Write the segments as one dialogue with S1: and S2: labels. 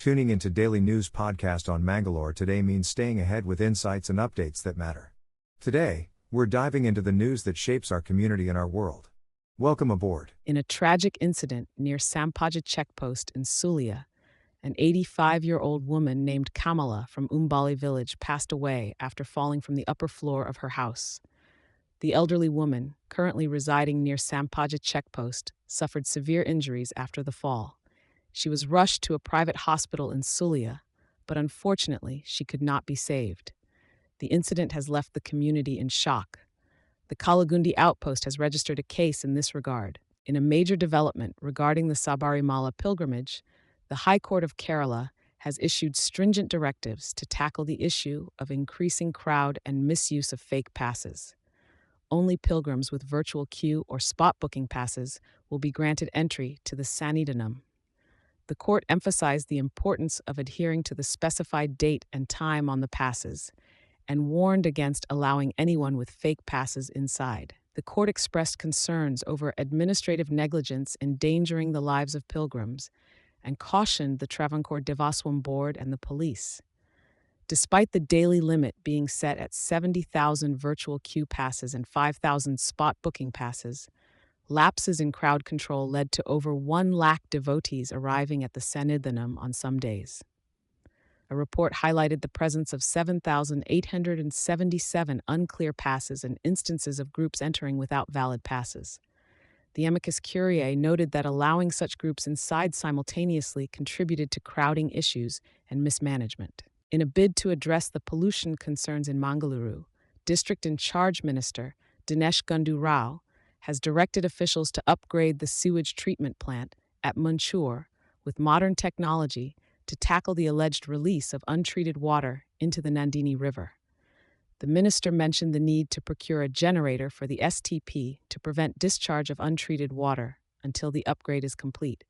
S1: Tuning into Daily News Podcast on Mangalore today means staying ahead with insights and updates that matter. Today, we're diving into the news that shapes our community and our world. Welcome aboard.
S2: In a tragic incident near Sambar checkpost in Sullia, an 85-year-old woman named Kamala from Umbali village passed away after falling from the upper floor of her house. The elderly woman, currently residing near Sambar checkpost, suffered severe injuries after the fall. She was rushed to a private hospital in Sullia, but unfortunately, she could not be saved. The incident has left the community in shock. The Kalagundi outpost has registered a case in this regard. In a major development regarding the Sabarimala pilgrimage, the High Court of Kerala has issued stringent directives to tackle the issue of increasing crowd and misuse of fake passes. Only pilgrims with virtual queue or spot booking passes will be granted entry to the Sannidhanam. The court emphasized the importance of adhering to the specified date and time on the passes and warned against allowing anyone with fake passes inside. The court expressed concerns over administrative negligence endangering the lives of pilgrims and cautioned the Travancore Devaswam Board and the police. Despite the daily limit being set at 70,000 virtual queue passes and 5,000 spot booking passes, lapses in crowd control led to over 1 lakh devotees arriving at the Sannidhanam on some days. A report highlighted the presence of 7,877 unclear passes and instances of groups entering without valid passes. The amicus curiae noted that allowing such groups inside simultaneously contributed to crowding issues and mismanagement. In a bid to address the pollution concerns in Mangalore, District in Charge Minister Dinesh Gundu Rao has directed officials to upgrade the sewage treatment plant at Mangalore with modern technology to tackle the alleged release of untreated water into the Nandini River. The minister mentioned the need to procure a generator for the STP to prevent discharge of untreated water until the upgrade is complete.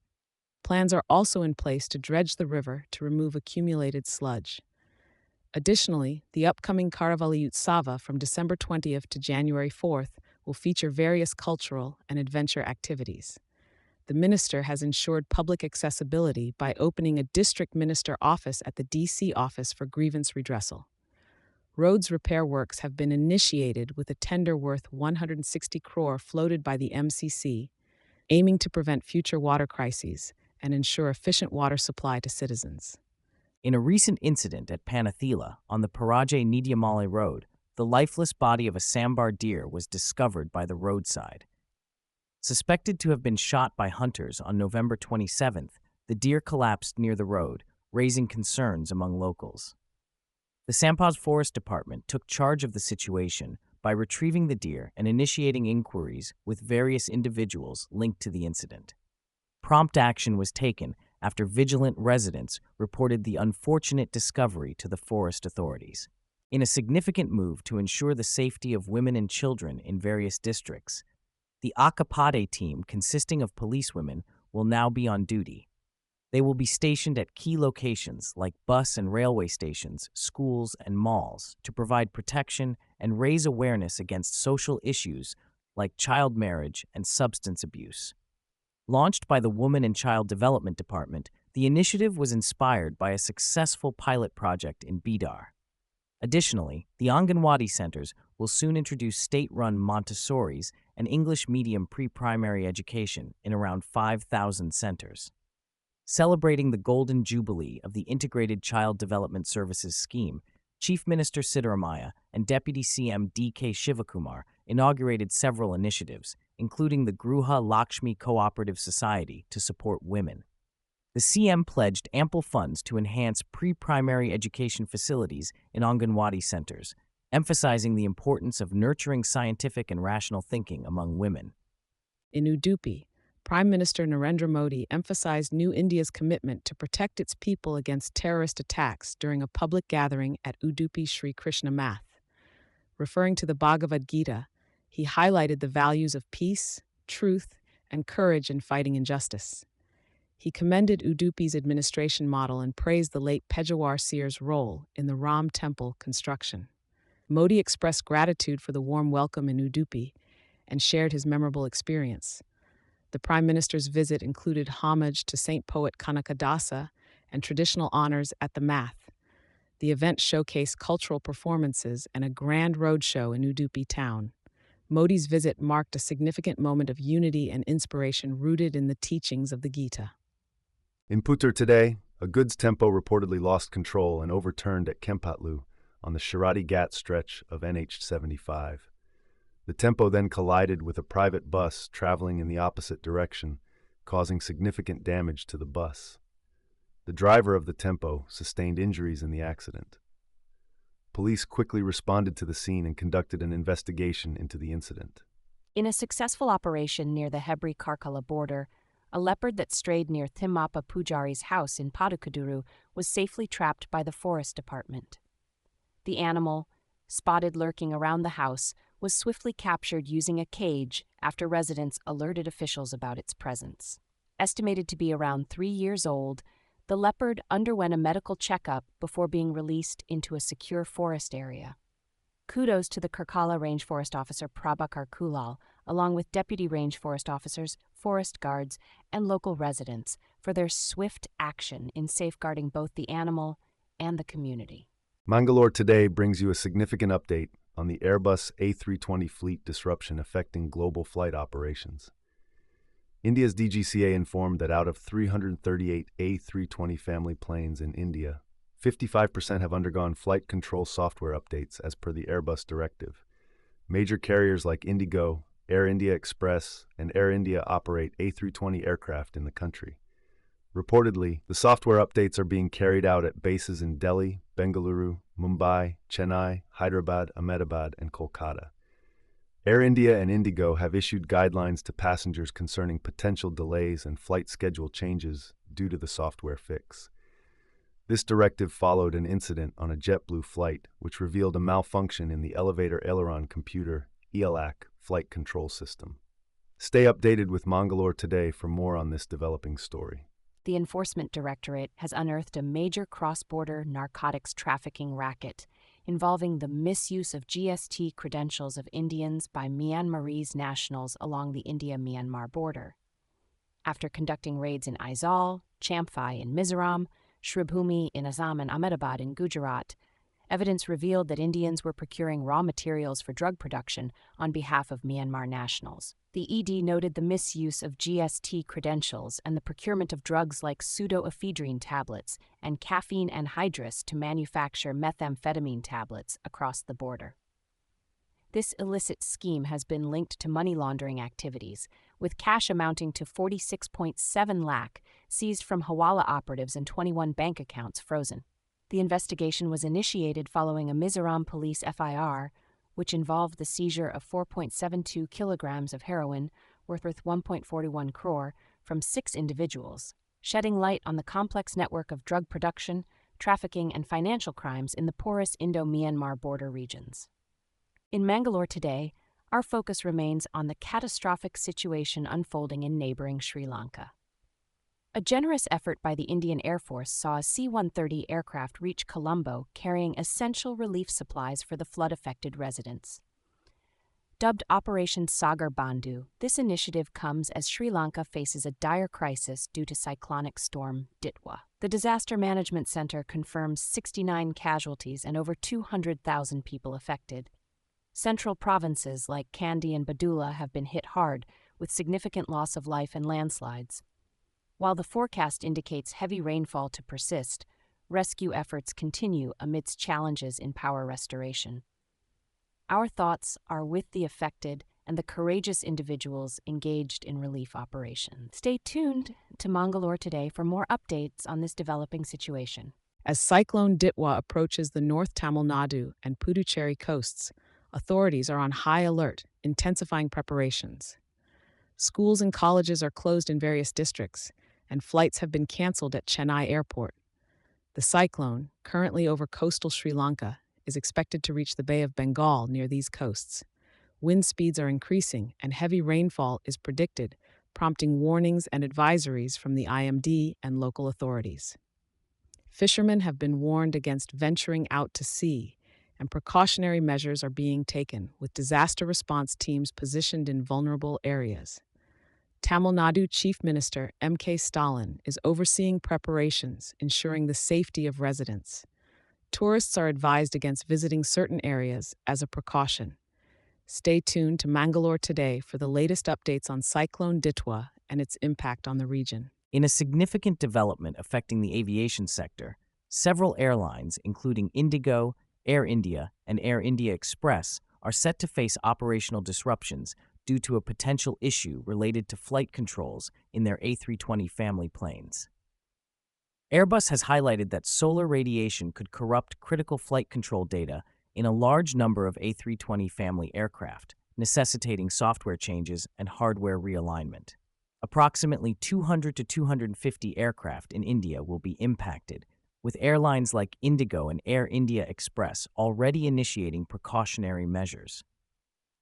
S2: Plans are also in place to dredge the river to remove accumulated sludge. Additionally, the upcoming Karavali Utsava from December 20th to January 4th will feature various cultural and adventure activities. The minister has ensured public accessibility by opening a district minister office at the DC office for grievance redressal. Roads repair works have been initiated with a tender worth 160 crore floated by the MCC, aiming to prevent future water crises and ensure efficient water supply to citizens.
S3: In a recent incident at Panathila on the Paraje Nidyamale Road, the lifeless body of a Sambar deer was discovered by the roadside. Suspected to have been shot by hunters on November 27th, the deer collapsed near the road, raising concerns among locals. The Sampar's Forest Department took charge of the situation by retrieving the deer and initiating inquiries with various individuals linked to the incident. Prompt action was taken after vigilant residents reported the unfortunate discovery to the forest authorities. In a significant move to ensure the safety of women and children in various districts, the Akka Pade team, consisting of policewomen, will now be on duty. They will be stationed at key locations like bus and railway stations, schools, and malls to provide protection and raise awareness against social issues like child marriage and substance abuse. Launched by the Women and Child Development Department, the initiative was inspired by a successful pilot project in Bidar. Additionally, the Anganwadi centers will soon introduce state-run Montessori's and English medium pre-primary education in around 5,000 centers. Celebrating the Golden Jubilee of the Integrated Child Development Services Scheme, Chief Minister Siddharamaiah and Deputy CM D.K. Shivakumar inaugurated several initiatives, including the Gruha Lakshmi Cooperative Society to support women. The CM pledged ample funds to enhance pre-primary education facilities in Anganwadi centers, emphasizing the importance of nurturing scientific and rational thinking among women.
S2: In Udupi, Prime Minister Narendra Modi emphasized New India's commitment to protect its people against terrorist attacks during a public gathering at Udupi Sri Krishna Math. Referring to the Bhagavad Gita, he highlighted the values of peace, truth, and courage in fighting injustice. He commended Udupi's administration model and praised the late Pejawar Seer's role in the Ram Temple construction. Modi expressed gratitude for the warm welcome in Udupi and shared his memorable experience. The Prime Minister's visit included homage to Saint Poet Kanakadasa and traditional honors at the Math. The event showcased cultural performances and a grand roadshow in Udupi town. Modi's visit marked a significant moment of unity and inspiration rooted in the teachings of the Gita.
S4: In Puttur today, a goods tempo reportedly lost control and overturned at Kempatlu on the Shirati Ghat stretch of NH75. The tempo then collided with a private bus traveling in the opposite direction, causing significant damage to the bus. The driver of the tempo sustained injuries in the accident. Police quickly responded to the scene and conducted an investigation into the incident.
S5: In a successful operation near the Hebri-Karkala border, a leopard that strayed near Thimmappa Pujari's house in Padukaduru was safely trapped by the forest department. The animal, spotted lurking around the house, was swiftly captured using a cage after residents alerted officials about its presence. Estimated to be around 3 years old, the leopard underwent a medical checkup before being released into a secure forest area. Kudos to the Karkala Range Forest Officer Prabhakar Kulal, along with deputy range forest officers, forest guards, and local residents for their swift action in safeguarding both the animal and the community.
S4: Mangalore today brings you a significant update on the Airbus A320 fleet disruption affecting global flight operations. India's DGCA informed that out of 338 A320 family planes in India, 55% have undergone flight control software updates as per the Airbus directive. Major carriers like Indigo, Air India Express, and Air India operate A320 aircraft in the country. Reportedly, the software updates are being carried out at bases in Delhi, Bengaluru, Mumbai, Chennai, Hyderabad, Ahmedabad, and Kolkata. Air India and Indigo have issued guidelines to passengers concerning potential delays and flight schedule changes due to the software fix. This directive followed an incident on a JetBlue flight which revealed a malfunction in the elevator aileron computer ELAC flight control system. Stay updated with Mangalore today for more on this developing story.
S5: The Enforcement Directorate has unearthed a major cross-border narcotics trafficking racket involving the misuse of GST credentials of Indians by Myanmarese nationals along the India-Myanmar border. After conducting raids in Aizawl, Champhai in Mizoram, Shribhumi in Assam, and Ahmedabad in Gujarat, evidence revealed that Indians were procuring raw materials for drug production on behalf of Myanmar nationals. The ED noted the misuse of GST credentials and the procurement of drugs like pseudoephedrine tablets and caffeine anhydrous to manufacture methamphetamine tablets across the border. This illicit scheme has been linked to money laundering activities, with cash amounting to 46.7 lakh seized from Hawala operatives and 21 bank accounts frozen. The investigation was initiated following a Mizoram police FIR, which involved the seizure of 4.72 kilograms of heroin worth 1.41 crore from 6 individuals, shedding light on the complex network of drug production, trafficking, and financial crimes in the porous Indo-Myanmar border regions. In Mangalore today, our focus remains on the catastrophic situation unfolding in neighboring Sri Lanka. A generous effort by the Indian Air Force saw a C-130 aircraft reach Colombo carrying essential relief supplies for the flood-affected residents. Dubbed Operation Sagar Bandhu, this initiative comes as Sri Lanka faces a dire crisis due to cyclonic storm Ditwa. The Disaster Management Center confirms 69 casualties and over 200,000 people affected. Central provinces like Kandy and Badulla have been hit hard, with significant loss of life and landslides. While the forecast indicates heavy rainfall to persist, rescue efforts continue amidst challenges in power restoration. Our thoughts are with the affected and the courageous individuals engaged in relief operations. Stay tuned to Mangalore today for more updates on this developing situation.
S2: As Cyclone Ditwa approaches the North Tamil Nadu and Puducherry coasts, authorities are on high alert, intensifying preparations. Schools and colleges are closed in various districts, and flights have been canceled at Chennai Airport. The cyclone, currently over coastal Sri Lanka, is expected to reach the Bay of Bengal near these coasts. Wind speeds are increasing, and heavy rainfall is predicted, prompting warnings and advisories from the IMD and local authorities. Fishermen have been warned against venturing out to sea, and precautionary measures are being taken, with disaster response teams positioned in vulnerable areas. Tamil Nadu Chief Minister M.K. Stalin is overseeing preparations, ensuring the safety of residents. Tourists are advised against visiting certain areas as a precaution. Stay tuned to Mangalore today for the latest updates on Cyclone Ditwa and its impact on the region.
S3: In a significant development affecting the aviation sector, several airlines, including Indigo, Air India, and Air India Express, are set to face operational disruptions due to a potential issue related to flight controls in their A320 family planes. Airbus has highlighted that solar radiation could corrupt critical flight control data in a large number of A320 family aircraft, necessitating software changes and hardware realignment. Approximately 200 to 250 aircraft in India will be impacted, with airlines like Indigo and Air India Express already initiating precautionary measures.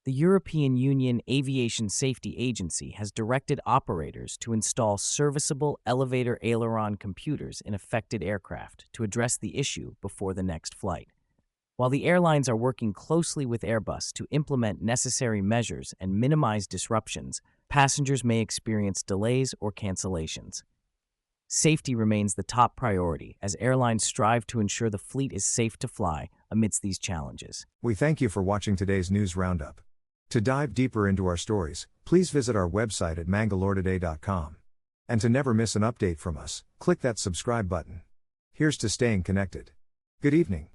S3: The European Union Aviation Safety Agency has directed operators to install serviceable elevator aileron computers in affected aircraft to address the issue before the next flight. While the airlines are working closely with Airbus to implement necessary measures and minimize disruptions, passengers may experience delays or cancellations. Safety remains the top priority as airlines strive to ensure the fleet is safe to fly amidst these challenges.
S1: We thank you for watching today's news roundup. To dive deeper into our stories, please visit our website at mangaloretoday.com. And to never miss an update from us, click that subscribe button. Here's to staying connected. Good evening.